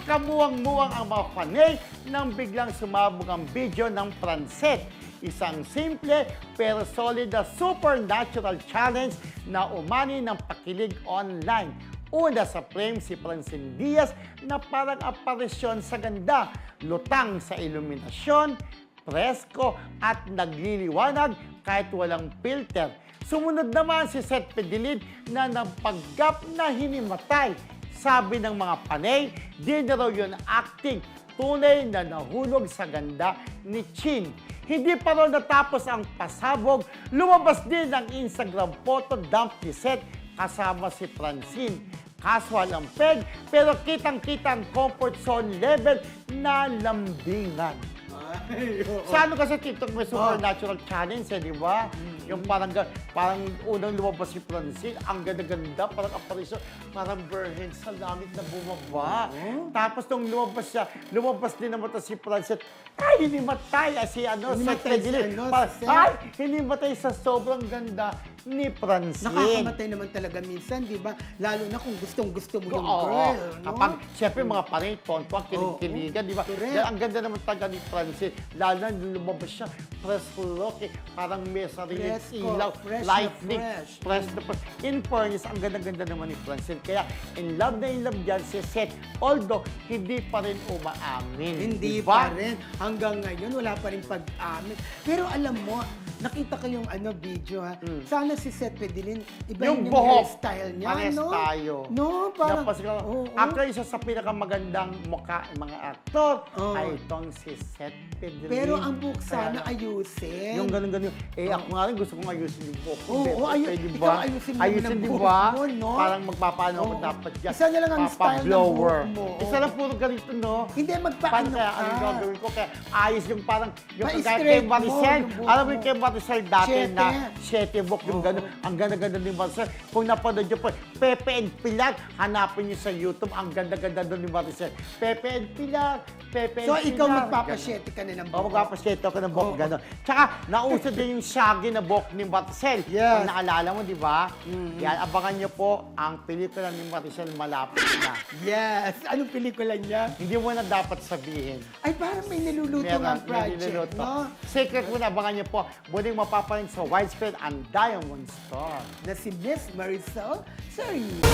Nagkamuwang-muwang ang mga fanay nang biglang sumabog ang video ng Francet. Isang simple pero solid na supernatural challenge na umani ng pakilig online. Una sa frame si Francine Diaz na parang aparisyon sa ganda, lutang sa iluminasyon, presko at nagliliwanag kahit walang filter. Sumunod naman si Seth Pedilin na napanggap na hinimatay. Sabi ng mga panay, di na raw yun acting, tunay na nahulog sa ganda ni Chin. Hindi pa raw natapos ang pasabog, lumabas din ang Instagram photo dump ni Seth kasama si Francine. Casual ang peg, pero kitang-kita ang comfort zone level na lambingan. Sa ano kasi TikTok may supernatural challenge di ba? Yung parang unang lumabas si Francine, ang ganda-ganda, parang aparisyon, parang virgin sa langit na bumaba. Tapos nung lumabas din naman si Francine, ay, hinimatay si Seth Pedilin. Ay, hinimatay sa sobrang ganda ni Francine. Nakakamatay naman talaga minsan, di ba? Lalo na kung gustong-gusto mo yung girl. No? Kapag, siyempre mga panay, tonto, kilig-kiligan, di ba? Dahil ang ganda naman talaga ni Francine. Lalo na lumabas siya, fresh look, parang may sariling ilaw, lightning, fresh na fresh. In fairness, ang ganda-ganda naman ni Francine. Kaya, in love dyan si Seth. Although, hindi pa rin umaamin. Hindi diba? pa rin. Hanggang ngayon, wala pa rin pag-amin. Pero alam mo, nakita ko yung video ha. Sana si Seth Pedilin, iba yung hairstyle niya, pares no? tayo. No, parang... Actually, isa sa pinakamagandang mukha mga aktor ay itong si Seth Pedilin. Pero ang buhok sana ayusin. Yung ganun-ganun. Ako nga rin gusto kong ayusin yung buhok ko. Ikaw ayusin mo ayusin, ng di buhok ba? mo, no? Parang magpapaano ako dapat dyan. Isa na lang ang style ng buhok mo. Isa lang puro ganito, no? Hindi, magpaano ka. Ano gagawin ko? Kaya ayos yung parang, yung Ma-straight kay Maricel. mo yung buhok Alam mo mo. yung kay Maricel dati Siete. na siete buhok, yung gano'n. Ang ganda-ganda ni Maricel. Kung napanood nyo po, Pepe and Pilar, hanapin nyo sa YouTube. Ang ganda-ganda doon ni Maricel. Pepe and Pilar, Pepe and Pilar. So, ikaw magpapasyete ka na ng buhok. Magpapasyete ako ng buhok, gano'n. Tsaka, nauso din yung shaggy na buhok ni Maricel. Yes. Kung naalala mo, di ba? Yan, abangan nyo po ang pelikula ni Maricel malapit na. Yes. Anong pelikula niya? Hindi mo na dapat sabihin. Ay, parang may niluluto ang project, no? Secret mo na, abangan nyo po. Muling mapapanin sa widespread ang Diamond Star. Na si Miss Marisol Sariñana.